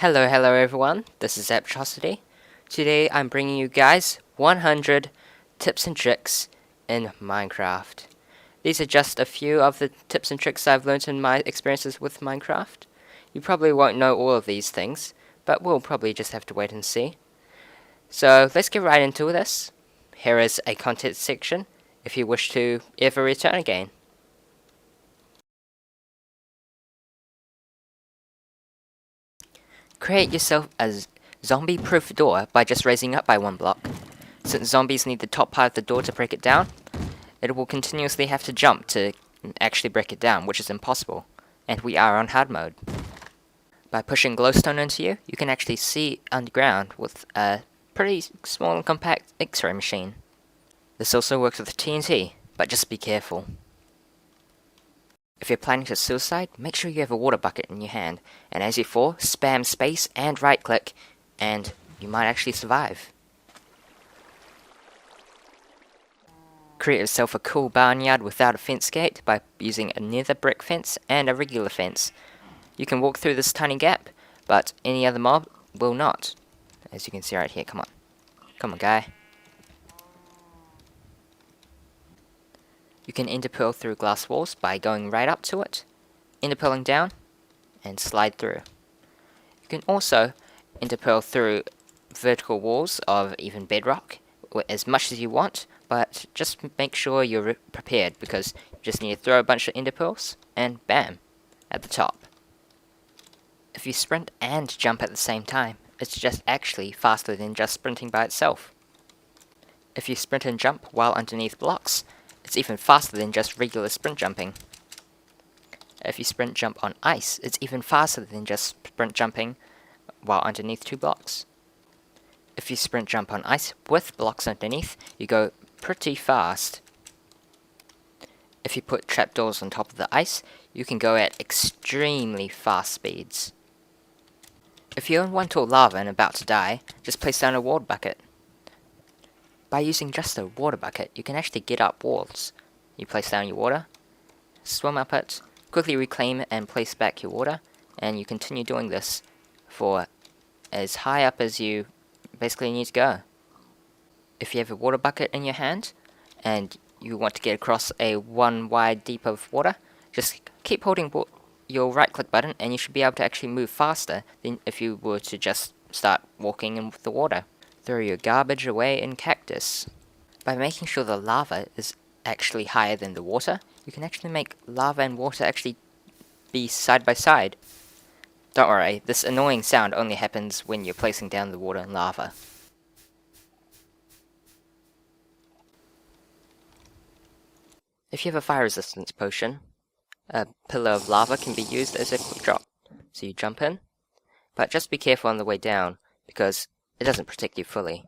Hello everyone, this is Xaptrosity. Today I'm bringing you guys 100 tips and tricks in Minecraft. These are just a few of the tips and tricks I've learned in my experiences with Minecraft. You probably won't know all of these things, but we'll probably just have to wait and see. So let's get right into this. Here is a content section if you wish to ever return again. Create yourself a zombie-proof door by just raising up by one block. Since zombies need the top part of the door to break it down, it will continuously have to jump to actually break it down, which is impossible, and we are on hard mode. By pushing glowstone into you, you can actually see underground with a pretty small and compact X-ray machine. This also works with TNT, but just be careful. If you're planning to suicide, make sure you have a water bucket in your hand, and as you fall, spam space and right click, and you might actually survive. Create yourself a cool barnyard without a fence gate by using a nether brick fence and a regular fence. You can walk through this tiny gap, but any other mob will not. As you can see right here, come on guy. You can ender pearl through glass walls by going right up to it, ender pearling down, and slide through. You can also ender pearl through vertical walls of even bedrock as much as you want, but just make sure you're prepared because you just need to throw a bunch of ender pearls and bam, at the top. If you sprint and jump at the same time, it's just actually faster than just sprinting by itself. If you sprint and jump while underneath blocks, it's even faster than just regular sprint jumping. If you sprint jump on ice, it's even faster than just sprint jumping while underneath two blocks. If you sprint jump on ice with blocks underneath, you go pretty fast. If you put trapdoors on top of the ice, you can go at extremely fast speeds. If you're in one tall lava and about to die, just place down a water bucket. By using just a water bucket, you can actually get up walls. You place down your water, swim up it, quickly reclaim and place back your water, and you continue doing this for as high up as you basically need to go. If you have a water bucket in your hand, and you want to get across a 1 wide deep of water, just keep holding your right click button and you should be able to actually move faster than if you were to just start walking in with the water. Throw your garbage away in cactus. By making sure the lava is actually higher than the water, you can actually make lava and water actually be side by side. Don't worry, this annoying sound only happens when you're placing down the water and lava. If you have a fire resistance potion, a pillar of lava can be used as a quick drop. So you jump in, but just be careful on the way down, because it doesn't protect you fully.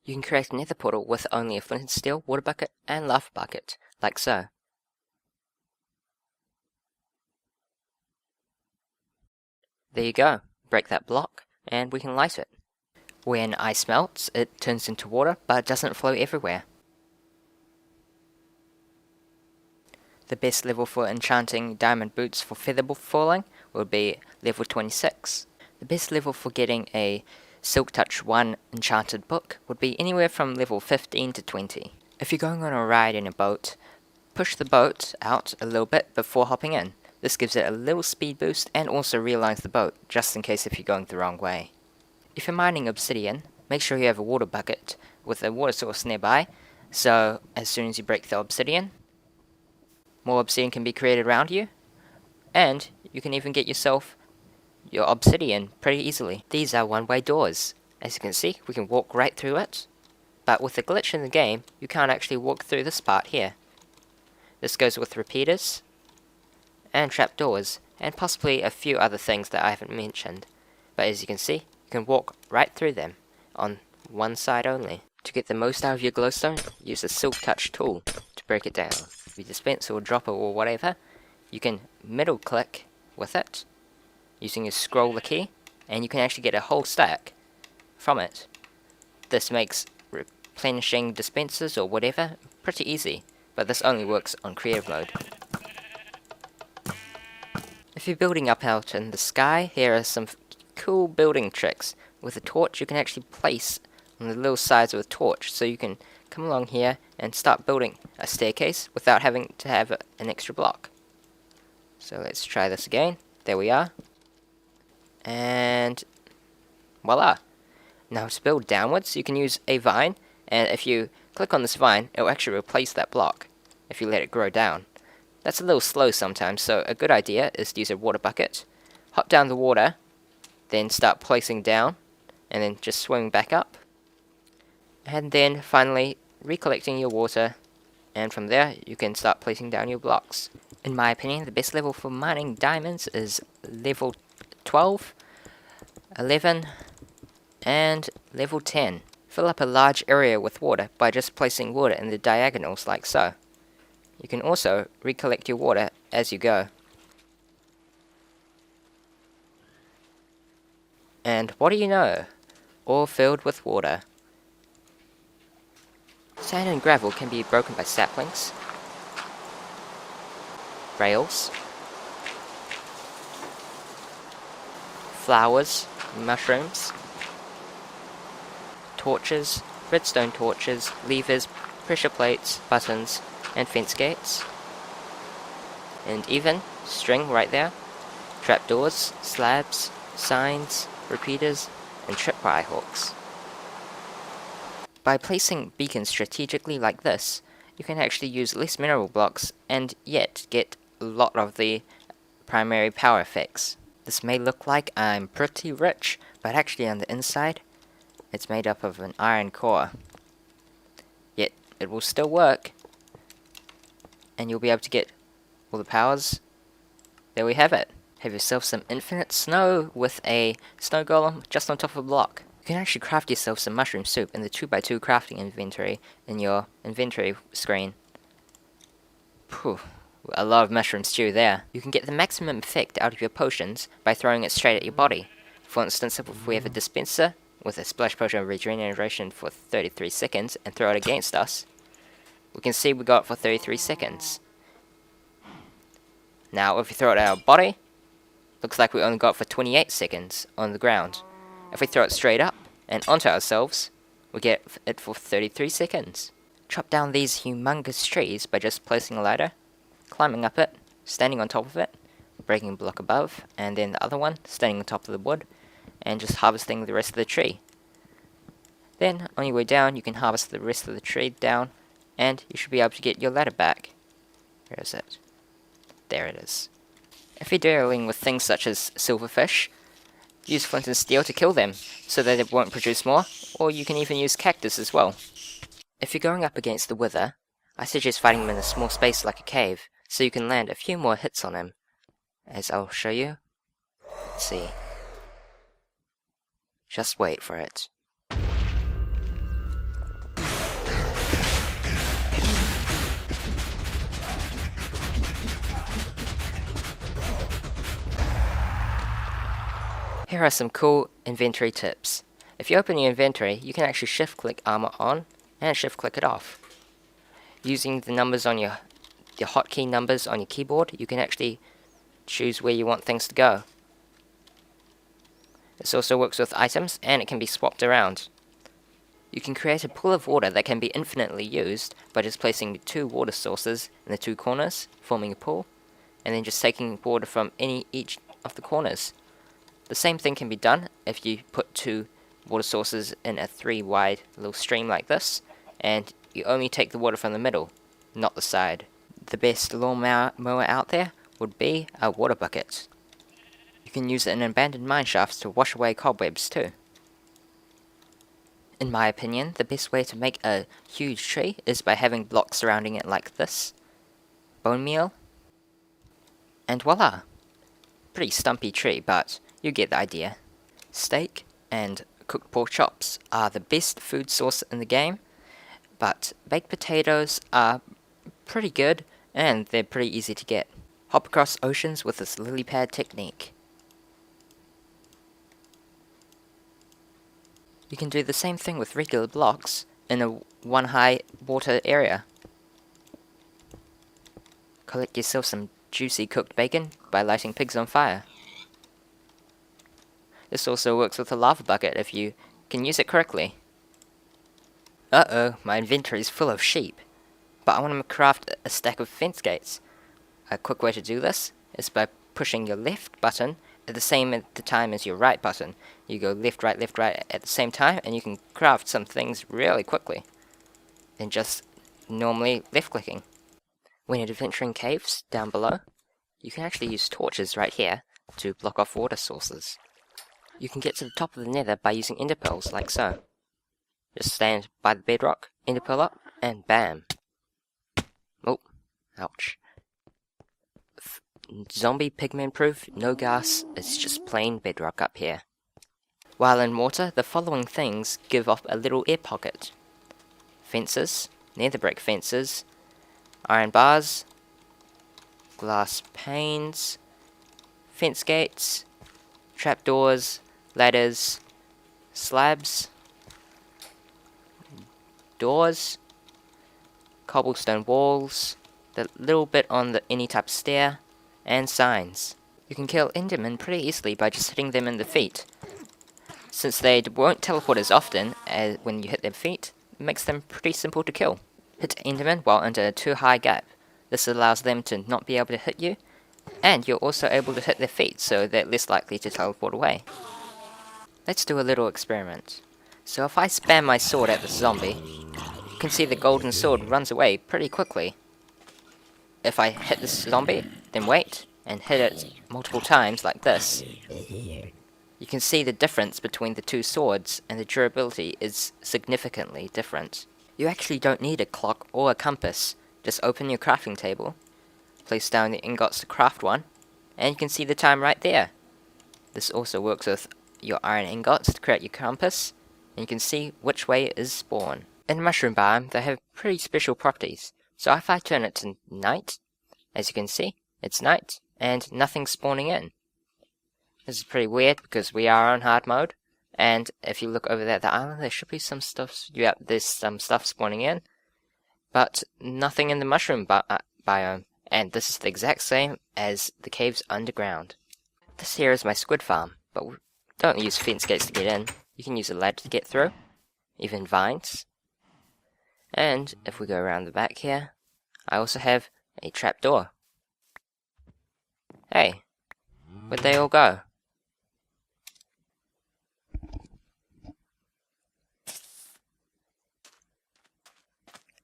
You can create a nether portal with only a flint and steel, water bucket, and lava bucket, like so. There you go, break that block, and we can light it. When ice melts, it turns into water, but it doesn't flow everywhere. The best level for enchanting diamond boots for feather falling would be level 26. The best level for getting a Silk Touch 1 enchanted book would be anywhere from level 15 to 20. If you're going on a ride in a boat, push the boat out a little bit before hopping in. This gives it a little speed boost and also realigns the boat, just in case if you're going the wrong way. If you're mining obsidian, make sure you have a water bucket with a water source nearby, so as soon as you break the obsidian, more obsidian can be created around you, and you can even get yourself your obsidian pretty easily. These are one-way doors. As you can see, we can walk right through it, but with a glitch in the game, you can't actually walk through this part here. This goes with repeaters, and trapdoors, and possibly a few other things that I haven't mentioned. But as you can see, you can walk right through them, on one side only. To get the most out of your glowstone, use the Silk Touch tool to break it down. If you dispense or drop it or whatever, you can middle click with it, using your scroller key, and you can actually get a whole stack from it. This makes replenishing dispensers or whatever pretty easy, but this only works on creative mode. If you're building up out in the sky, here are some cool building tricks. With a torch, you can actually place on the little sides of a torch, so you can come along here and start building a staircase without having to have an extra block. So let's try this again. There we are. And voila. Now to build downwards, you can use a vine, and if you click on this vine, it will actually replace that block if you let it grow down. That's a little slow sometimes, so a good idea is to use a water bucket. Hop down the water, then start placing down, and then just swimming back up. And then finally recollecting your water, and from there you can start placing down your blocks. In my opinion, the best level for mining diamonds is level 12, 11, and level 10. Fill up a large area with water by just placing water in the diagonals like so. You can also recollect your water as you go. And what do you know? All filled with water. Sand and gravel can be broken by saplings, rails, flowers, mushrooms, torches, redstone torches, levers, pressure plates, buttons, and fence gates. And even string right there, trapdoors, slabs, signs, repeaters, and tripwire hooks. By placing beacons strategically like this, you can actually use less mineral blocks and yet get a lot of the primary power effects. This may look like I'm pretty rich, but actually on the inside, it's made up of an iron core. Yet, it will still work, and you'll be able to get all the powers. There we have it. Have yourself some infinite snow with a snow golem just on top of a block. You can actually craft yourself some mushroom soup in the 2x2 crafting inventory in your inventory screen. Phew, a lot of mushroom stew there. You can get the maximum effect out of your potions by throwing it straight at your body. For instance, if we have a dispenser with a splash potion of regeneration for 33 seconds and throw it against us, we can see we got it for 33 seconds. Now if we throw it at our body, looks like we only got it for 28 seconds on the ground. If we throw it straight up and onto ourselves, we get it for 33 seconds. Chop down these humongous trees by just placing a ladder, climbing up it, standing on top of it, breaking a block above, and then the other one, standing on top of the wood, and just harvesting the rest of the tree. Then, on your way down, you can harvest the rest of the tree down, and you should be able to get your ladder back. Where is it? There it is. If you're dealing with things such as silverfish, use flint and steel to kill them, so that it won't produce more, or you can even use cactus as well. If you're going up against the wither, I suggest fighting him in a small space like a cave, so you can land a few more hits on him, as I'll show you. Let's see. Just wait for it. Here are some cool inventory tips. If you open your inventory, you can actually shift-click armor on and shift-click it off. Using the numbers on your hotkey numbers on your keyboard, you can actually choose where you want things to go. This also works with items, and it can be swapped around. You can create a pool of water that can be infinitely used by just placing 2 water sources in the 2 corners, forming a pool, and then just taking water from each of the corners. The same thing can be done if you put 2 water sources in a 3 wide little stream like this, and you only take the water from the middle, not the side. The best lawnmower out there would be a water bucket. You can use it in abandoned mine shafts to wash away cobwebs too. In my opinion, the best way to make a huge tree is by having blocks surrounding it like this. Bone meal. And voila! Pretty stumpy tree, but you get the idea. Steak and cooked pork chops are the best food source in the game, but baked potatoes are pretty good and they're pretty easy to get. Hop across oceans with this lily pad technique. You can do the same thing with regular blocks in a 1 high water area. Collect yourself some juicy cooked bacon by lighting pigs on fire. This also works with a lava bucket if you can use it correctly. Uh-oh, my inventory is full of sheep. But I want to craft a stack of fence gates. A quick way to do this is by pushing your left button at the time as your right button. You go left, right at the same time, and you can craft some things really quickly than just normally left clicking. When adventuring caves down below, you can actually use torches right here to block off water sources. You can get to the top of the nether by using ender pearls like so. Just stand by the bedrock, ender pearl up, and bam. Oh, ouch. Zombie pigman proof, no gas, it's just plain bedrock up here. While in water, the following things give off a little air pocket. Fences, nether brick fences, iron bars, glass panes, fence gates, trapdoors, ladders, slabs, doors, cobblestone walls, the little bit on any type of stair, and signs. You can kill endermen pretty easily by just hitting them in the feet. Since they won't teleport as often as when you hit their feet, it makes them pretty simple to kill. Hit endermen while under a too high gap. This allows them to not be able to hit you, and you're also able to hit their feet, so they're less likely to teleport away. Let's do a little experiment. So if I spam my sword at the zombie, you can see the golden sword runs away pretty quickly. If I hit this zombie, then wait, and hit it multiple times like this, you can see the difference between the two swords, and the durability is significantly different. You actually don't need a clock or a compass. Just open your crafting table, place down the ingots to craft one, and you can see the time right there. This also works with your iron ingots to create your compass, and you can see which way is spawn. In mushroom biome, they have pretty special properties. So if I turn it to night, as you can see, it's night, and nothing's spawning in. This is pretty weird because we are on hard mode, and if you look over there at the island, there should be some stuff, there's some stuff spawning in, but nothing in the mushroom biome, and this is the exact same as the caves underground. This here is my squid farm, but don't use fence gates to get in. You can use a ladder to get through, even vines. And if we go around the back here, I also have a trapdoor. Hey, where'd they all go?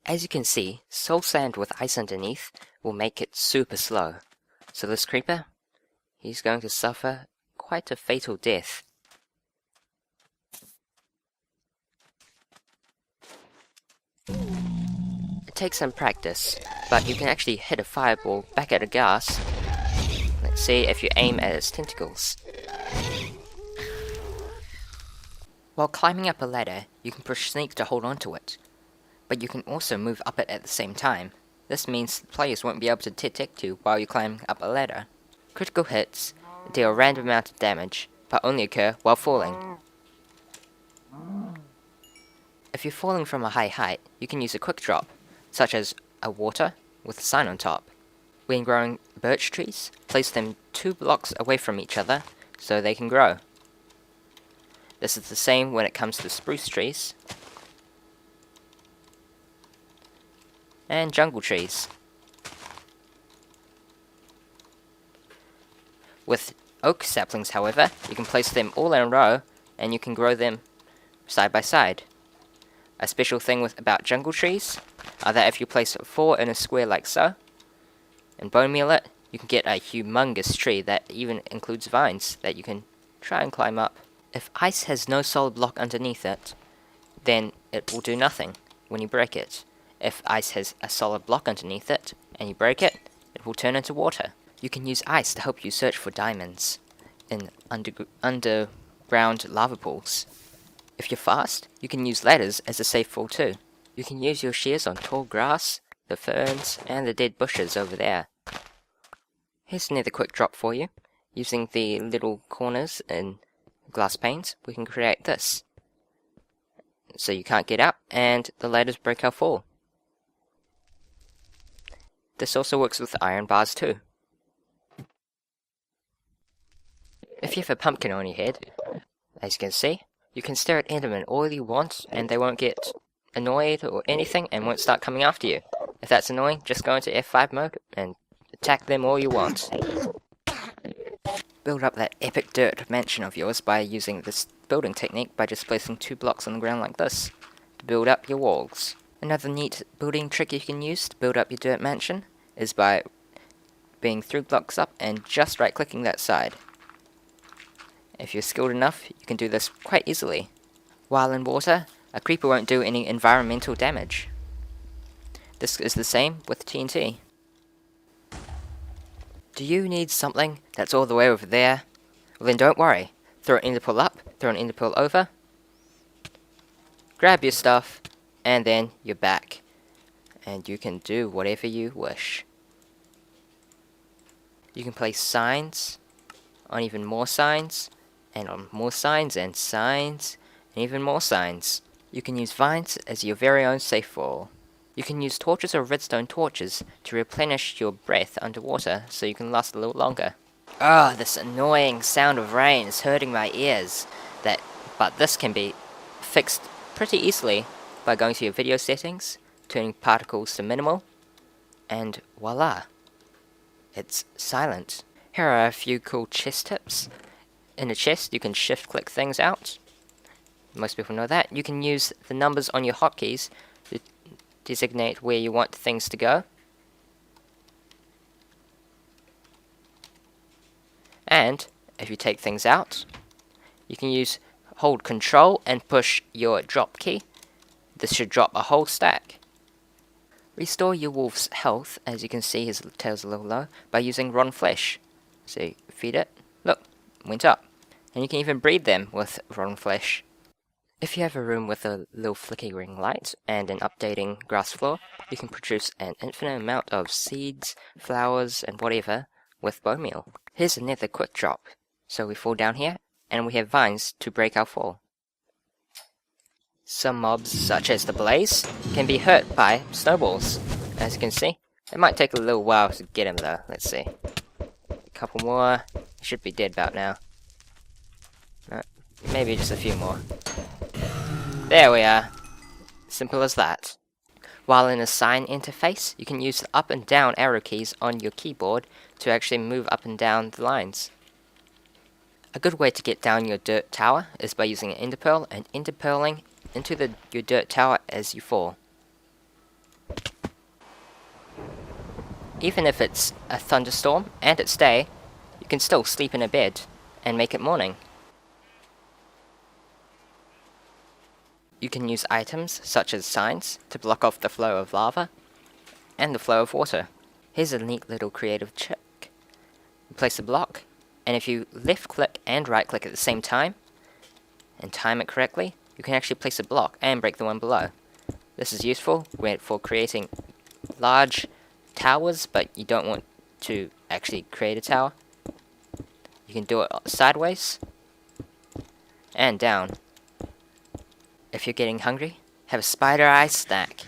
As you can see, soul sand with ice underneath will make it super slow. So this creeper, he's going to suffer quite a fatal death. It takes some practice, but you can actually hit a fireball back at a ghast. Let's see if you aim at its tentacles. While climbing up a ladder, you can push sneak to hold onto it, but you can also move up it at the same time. This means players won't be able to detect you while you climb up a ladder. Critical hits deal a random amount of damage, but only occur while falling. If you're falling from a high height, you can use a quick drop, such as a water with a sign on top. When growing birch trees, place them 2 blocks away from each other so they can grow. This is the same when it comes to spruce trees and jungle trees. With oak saplings, however, you can place them all in a row and you can grow them side by side. A special thing about jungle trees are that if you place 4 in a square like so, and bone meal it, you can get a humongous tree that even includes vines that you can try and climb up. If ice has no solid block underneath it, then it will do nothing when you break it. If ice has a solid block underneath it, and you break it, it will turn into water. You can use ice to help you search for diamonds in underground lava pools. If you're fast, you can use ladders as a safe fall too. You can use your shears on tall grass, the ferns, and the dead bushes over there. Here's another quick drop for you. Using the little corners in glass panes, we can create this. So you can't get up, and the ladders break our fall. This also works with iron bars too. If you have a pumpkin on your head, as you can see, you can stare at Endermen all you want and they won't get annoyed or anything and won't start coming after you. If that's annoying, just go into F5 mode and attack them all you want. Build up that epic dirt mansion of yours by using this building technique by just placing 2 blocks on the ground like this to build up your walls. Another neat building trick you can use to build up your dirt mansion is by being 3 blocks up and just right clicking that side. If you're skilled enough, you can do this quite easily. While in water, a creeper won't do any environmental damage. This is the same with TNT. Do you need something that's all the way over there? Well then don't worry. Throw an ender pearl up, throw an ender pearl over, grab your stuff, and then you're back. And you can do whatever you wish. You can place signs on even more signs, and on more signs, and even more signs. You can use vines as your very own safe wall. You can use torches or redstone torches to replenish your breath underwater so you can last a little longer. Oh, this annoying sound of rain is hurting my ears. But this can be fixed pretty easily by going to your video settings, turning particles to minimal, and voila, it's silent. Here are a few cool chest tips. In a chest, you can shift click things out. Most people know that. You can use the numbers on your hotkeys to designate where you want things to go. And if you take things out, you can hold control and push your drop key. This should drop a whole stack. Restore your wolf's health, as you can see his tail's a little low, by using rotten flesh. So feed it, look, went up. And you can even breed them with rotten flesh. If you have a room with a little flickering light and an updating grass floor, you can produce an infinite amount of seeds, flowers, and whatever with bone meal. Here's another quick drop. So we fall down here, and we have vines to break our fall. Some mobs, such as the blaze, can be hurt by snowballs. As you can see, it might take a little while to get him though. Let's see. A couple more. He should be dead about now. No, maybe just a few more. There we are. Simple as that. While in a sign interface, you can use the up and down arrow keys on your keyboard to actually move up and down the lines. A good way to get down your dirt tower is by using an ender pearl and ender pearling into your dirt tower as you fall. Even if it's a thunderstorm and it's day, you can still sleep in a bed and make it morning. You can use items, such as signs, to block off the flow of lava and the flow of water. Here's a neat little creative trick. You place a block, and if you left click and right click at the same time, and time it correctly, you can actually place a block and break the one below. This is useful for creating large towers, but you don't want to actually create a tower. You can do it sideways and down. If you're getting hungry, have a spider eye snack.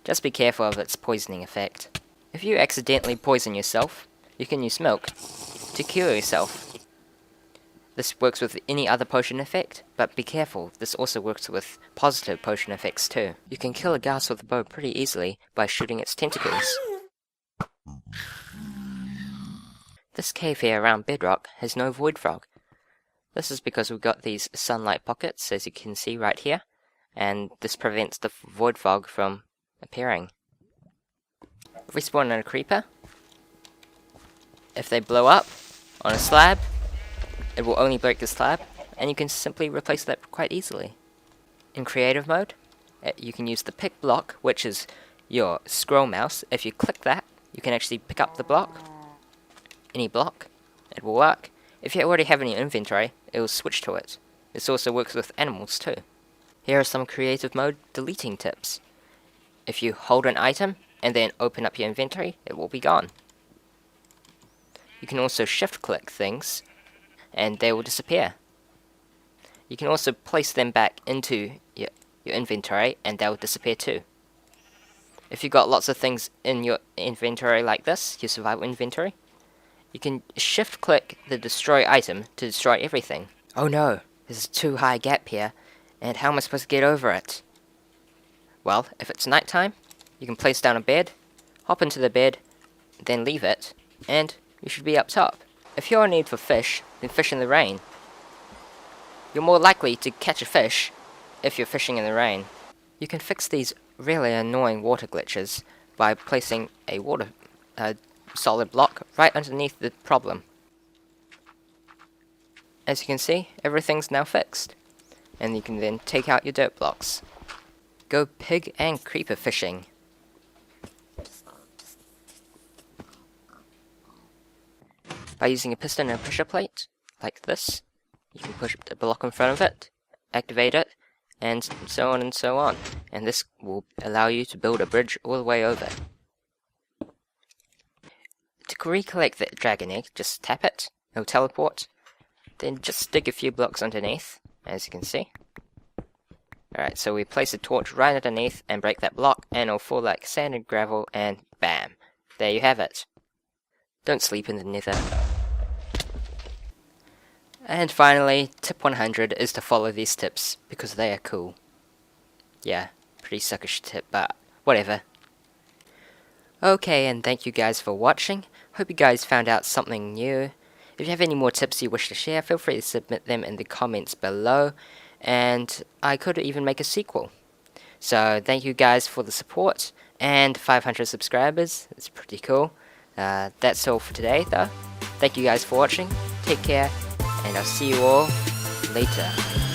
Just be careful of its poisoning effect. If you accidentally poison yourself, you can use milk to cure yourself. This works with any other potion effect, but be careful, this also works with positive potion effects too. You can kill a ghast with a bow pretty easily by shooting its tentacles. This cave here around bedrock has no void frog. This is because we've got these sunlight pockets, as you can see right here, and this prevents the void fog from appearing. If we spawn in a creeper, if they blow up on a slab, it will only break the slab, and you can simply replace that quite easily. In creative mode, you can use the pick block, which is your scroll mouse. If you click that, you can actually pick up the block, any block, it will work. If you already have it in your inventory, it will switch to it. This also works with animals too. Here are some creative mode deleting tips. If you hold an item and then open up your inventory, it will be gone. You can also shift click things and they will disappear. You can also place them back into your inventory and they will disappear too. If you've got lots of things in your inventory like this, your survival inventory, you can shift click the destroy item to destroy everything. Oh no, there's a too high gap here, and how am I supposed to get over it? Well, if it's nighttime, you can place down a bed, hop into the bed, then leave it, and you should be up top. If you're in need for fish, then fish in the rain. You're more likely to catch a fish if you're fishing in the rain. You can fix these really annoying water glitches by placing a solid block right underneath the problem. As you can see, everything's now fixed, and you can then take out your dirt blocks. Go pig and creeper fishing. By using a piston and a pressure plate, like this, you can push the block in front of it, activate it, and so on and so on. And this will allow you to build a bridge all the way over. To recollect the dragon egg, just tap it, it'll teleport, then just stick a few blocks underneath, as you can see. Alright, so we place a torch right underneath and break that block, and it'll fall like sand and gravel, and bam! There you have it. Don't sleep in the nether. And finally, tip 100 is to follow these tips, because they are cool. Yeah, pretty suckish tip, but whatever. Okay, and thank you guys for watching. Hope you guys found out something new. If you have any more tips you wish to share, feel free to submit them in the comments below, and I could even make a sequel. So thank you guys for the support, and 500 subscribers, it's pretty cool. That's all for today though. Thank you guys for watching, take care, and I'll see you all later.